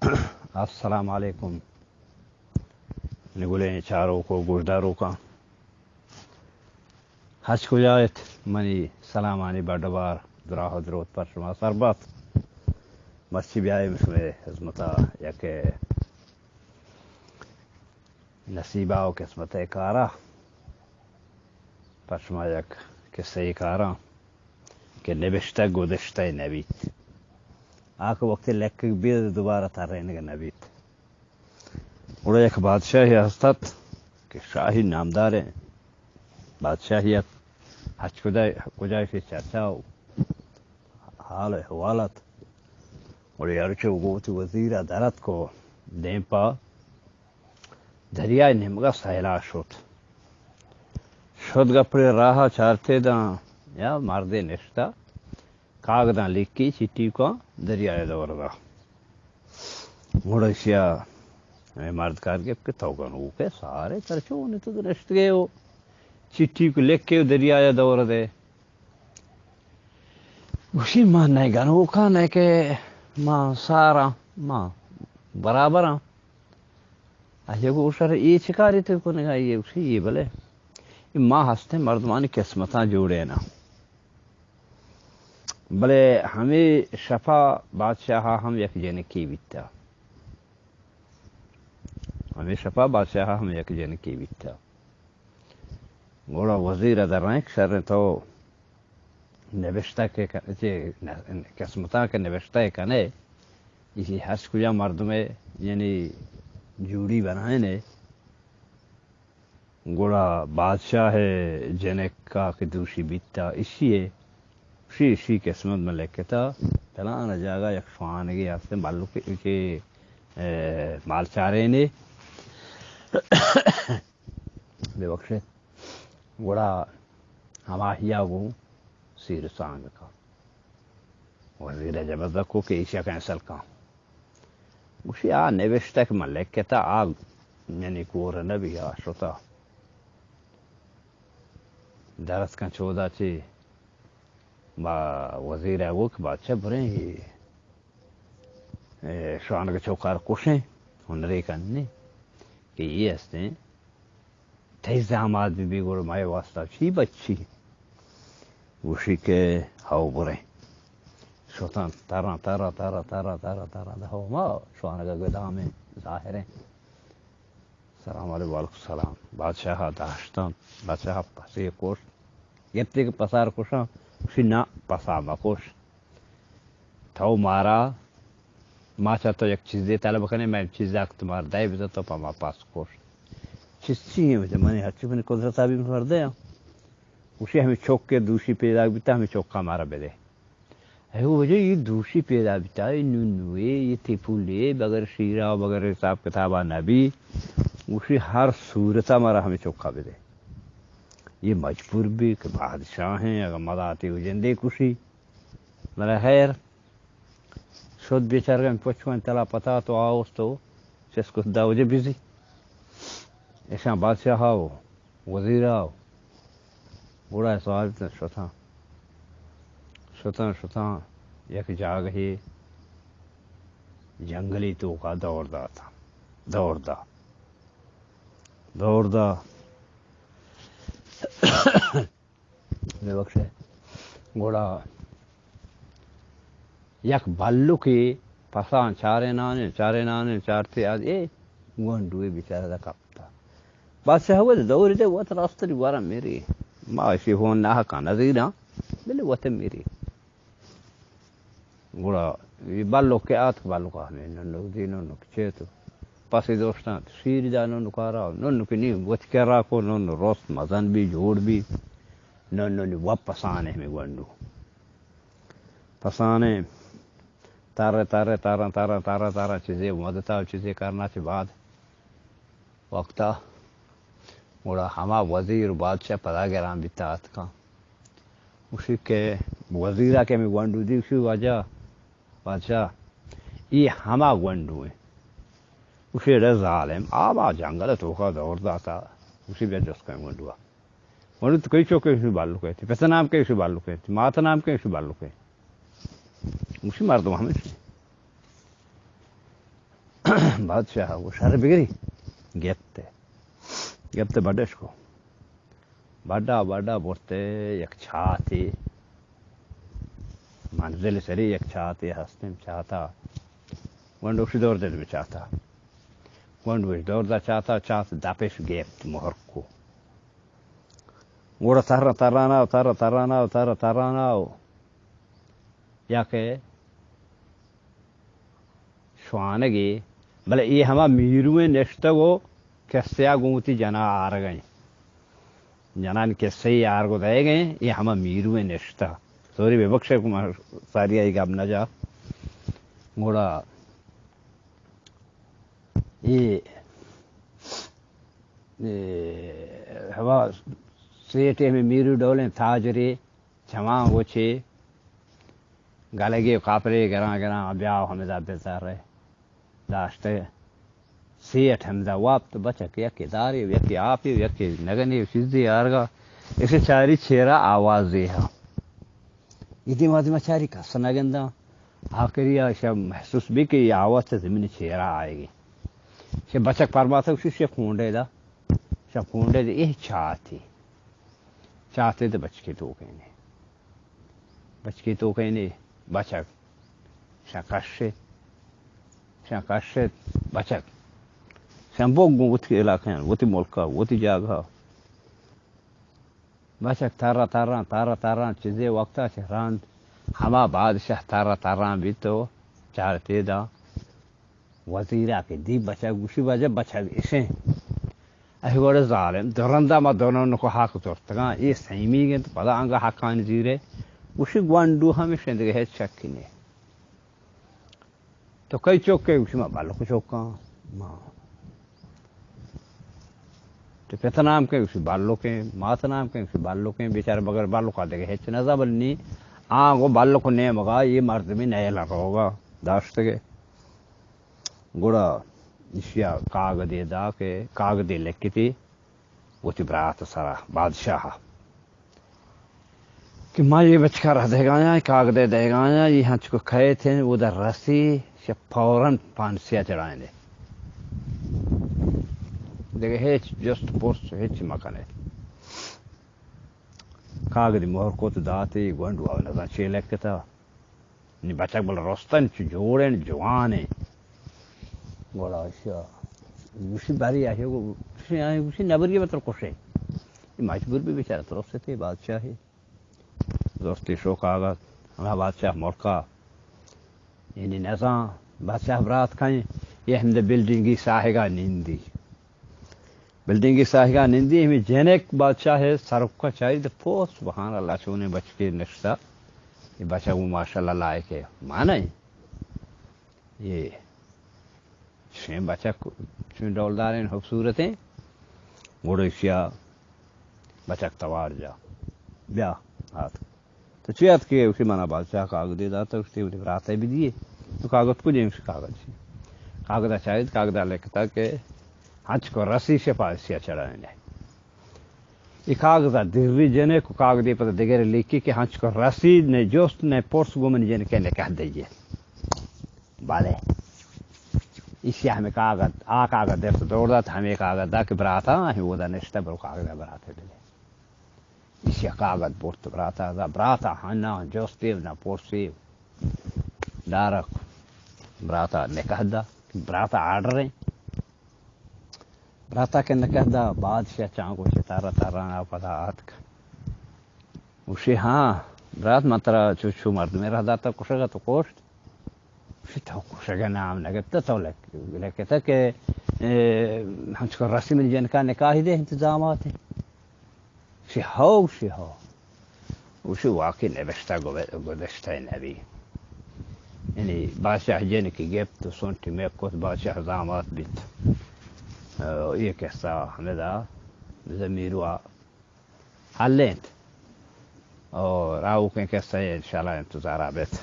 السلام علیکم. نقولين شاروكو گوشداروكا حج کجایت منی سلامانی بردبار دراه درود پر شما سربات مستی بیایم شما حزمتا یک نصیبه و قسمت کارا پر شما یک قصه کارا که نبشته گذشته نبید آخر وقتی لک بید دوباره ترینه نبید. اوڑا یک بادشاہی هستد که شاهی نامداره بادشاهیت حج کجایش چرچا و حال احوالت اوڑا یارچه و گوت وزیر درد کو دیم پا دریای نمگا سیلا شد گپری راہ چارتے دا یا مردے نشتا کاغدان لکھی چٹی کو دریائے دور دا اوڑا شیا مرد کار کے توگنو کے سارے چرچو نے تو رشت گئے ہو چٹھی کو لکھ کے دریائے دور دے اسی ماں نہیں گنو کا نہیں کہ ماں سارا ماں برابر ہاں ایسے کو اسر یہ چکاری تو کو نہیں یہ اسی یہ بلے ماں ہستے مردمانی قسمتاں جوڑے نا بلے ہمیں شفا بادشاہ ہم یک جن کی بیتا ہمیں شفا بادشاہ ہم یک جن کی بیتا گوڑا وزیر در رنک سر تو نوشتہ کے قسمتاں کے نوشتہ کنے اسی حس کجا مردم یعنی جوڑی بنائے نے گوڑا بادشاہ جنک کا کہ دوشی بیتا اسی ہے اسی قسمت میں لکھتا تلانا جاگا یک شوانگی ہستے معلوم کہ مال چارے نے بے بخشے گوڑا ہماہیا گو سیر سانگ کا وزیر جبردہ کو کہ ایشیا کینسل کا اسی نوشتہ کہ من لکھتا آگ یعنی کور نبی آشتا درست کن چودہ چی با وزیر اگو کہ بادشاہ بریں ہی شوانگ چوکار کشیں ہنری کننے کہ یہ ہستے تیز داماد بھی گوڑ مائے واسطہ چی بچی وشی کے ہاو بریں شوطان تارا تارا تارا تارا تارا تارا دہو ما شوانگا گدامیں ظاہریں سلام علیکم السلام بادشاہ داشتان بادشاہ پسی کوش گپتے کے پسار کوشاں اسی نا پسا مکوش تھو مارا ما چاہتا یک چیز دے طلب کرنے میں چیز داک تمہار دائی بیتا تو پا ما پاس کوش چیز چی ہے مجھے منی ہر چیز منی قدرت آبی مفردے ہیں اسی ہمیں چوک کے دوشی پیدا بیتا ہمیں چوکا مارا بے دے ایو وجہ یہ دوشی پیدا بیتا یہ نونوے یہ تیپولے بغیر شیرہ بغیر حساب کتابہ نبی اسی ہر صورتہ مارا ہمیں چوکا بے دے یہ مجبور بھی کہ بادشاہ ہیں اگر مدہ آتی ہو جندے کشی میرا خیر شد بیچار گئے پچھوان تلا پتا تو آؤس تو چس کچھ داوجہ بیزی ایشان بادشاہ آؤ وزیر آؤ بوڑا سوال شتاں یک جاگ ہی جنگلی تو کا دور دا تھا دور دا بے بخشے گوڑا یک بلو کی پسان چارے نانے چارتے آج گونڈوے بیچارہ دا کپتا بادشاہ ہوئے دوری دے وہ راستری وارا میری معاشی ہون ناہا کا نظیرہ بلے وہ تے میری گوڑا یہ بلو کے آت بلو کا ہمیں ننو دی ننو کچھے تو پاسی دوستان شیر دا ننو کارا ننو کی نہیں وچ کے راکو ننو روست مزن بھی جوڑ بھی ننو نی وپ پسانے ہمیں گونڈو پسانے تارا چیزیں مدتا چیزیں کرنا چی بعد وقتا گوڑا ہما وزیر بادشاہ پدا گرام بیتات کا اسی کے وزیرہ کے میں گونڈو دی اسی وجہ بادشاہ یہ ہما گونڈو ہے اسی رہ ظالم آبا جنگل تو کا دور داتا اسی بے جس کا گونڈوا گونڈو تو کئی چوکے اسی بالو کہتے پیسا نام کے اسی بالو کہتے ماتا نام کے اسی بالو کہتے اسی مردم ہمیں بادشاہ وہ شر بگری گپتے بڑش کو بڑا بورتے یک چھاتی منزل سری یک چھاتی ہستیم چاہتا ونڈوش دور دل میں چاہتا ونڈوش دور دا چاہتا دپش گیپت مہر کو گوڑا تراناو یا کہ شوانگی بلے یہ ہما میرویں نشتا گو کسیا گوتی جنا آر گئیں جنان کسی آر گو دے گئیں یہ ہما میرویں نشتا سوری بے بخشے کو ساری آئی گاب نہ جا گوڑا یہ ہوا سیٹے میں میرو ڈولیں تاجری چھماں گوچے گالگی قاپرے گراں بیاو ہمیں بیزار رہے داشتے سیٹ حمزہ وابت بچک یکی داری یکی آپی یکی نگنی چیزی آرگا اسے چاری چھیرا آوازی ہے یہ مادی میں چاری کس نگندہ آخری شب محسوس بھی کہ یہ آواز سے زمین چھیرا آئے گی شب بچک پرماتا اسی شب کھونڈے دا یہ چاہتے تو بچکی تو کہنے بچک شاکش بچک شمبوگ وتی علاقے ہیں وتی ملکہ وتی جاگہ بچک تارا چیزیں وقتا چہران ہما بادشاہ تارا بھی تو چارتے دا وزیرہ کے دی بچک گوشی بجے بچک اسے گوڑے ظالم درندہ ما دونوں کو حق دورتگاں یہ سیمی گئے تو پدا آنگا حقانی زیرے گوشی گوانڈو ہمیشہ دگے ہے چکینے تو کئی چوکے گوشی ما بالو کو چوکاں تو پیتا نام کے گوشی بالو کے مات نام کے گوشی بالو کے بیچارے بغیر بالو کا دگے ہے چنزا بلنی آنگو بالو کو نیم گا یہ مرد میں نئے لگا داشتگے گوڑا اشیا کاغذی دا کے کاغذی لکھی تھی وہ تھی برات سرا بادشاہ کہ ماں یہ بچکا رہ دے گایا کاغذے دے گایا یہ ہنچ کو کھائے تھے وہ در رسی سے فوراً پانسیا چڑھائیں دے دیکھے ہیچ جست پورس ہیچ مکانے کاغذی مہر کو تو داتی گونڈو آو نظر چے لکھتا نی بچک بل رستن چو جوڑیں جوانے گوڑا اشیا گوشی باری آئے گوشی نبری بطر کشے یہ مجبور بھی بیچارہ طرف سے تھے بادشاہی دوستی شوق آگا ہمیں بادشاہ ملکہ یعنی نظام بادشاہ برات کھائیں یہ ہم دے بلڈنگی ساہگا نندی ہمیں جنک بادشاہ ہے سرک کا چاہیے تو پوس سبحان اللہ چونے بچ کے نشتہ یہ بچہ وہ ماشاءاللہ لائق ہے مانا یہ شیم بچک چون ڈولدار ہیں خوبصورت ہیں گوڑو اشیا بچک توار جا بیا ہاتھ تو چیت کے اسی مانا بادشاہ کاغذ دے داتا اس نے براتے بھی دیے تو کاغذ کو جیم سے کاغذ چاہیے کاغذ لکھتا کہ ہنچ کو رسی سے پاسیا چڑھائیں یہ کاغذ دری جنے کو کاغذی پتہ دگرے لکھی کہ ہنچ کو رسی نے جوست نے پورس گومن جن کے نے کہہ دیجیے بالے اسی ہمیں کاغذ دیر تو دوڑ دا تھا ہمیں کاغذ دا کہ براتا ہمیں وہ دا نشتہ برو کاغذ براتے دلے اسی کاغذ بورت براتا ہنا جوستیو نا پورسیو دارک براتا نکہ دا براتا آرڈر ہیں براتا کے نکہ دا بادشاہ چانگو چتارا نا پدا آتک اسی ہاں برات مطرح چوچو مرد میرا داتا کشگا تو کوشت تو کشگا نام نگبتا تو لکھتا کہ ہم کو رسی میں جن کا نکاح دے انتظامات ہیں شی ہو اسی واقعی نبشتہ گذشتہ نبی یعنی بادشاہ جن کی گفت تو سنتی میں کچھ بادشاہ زامات بیت یہ کہسا ہمیں دا زمیروا حلینت اور آؤ کہ کہسا انشاءاللہ انتظار آبیت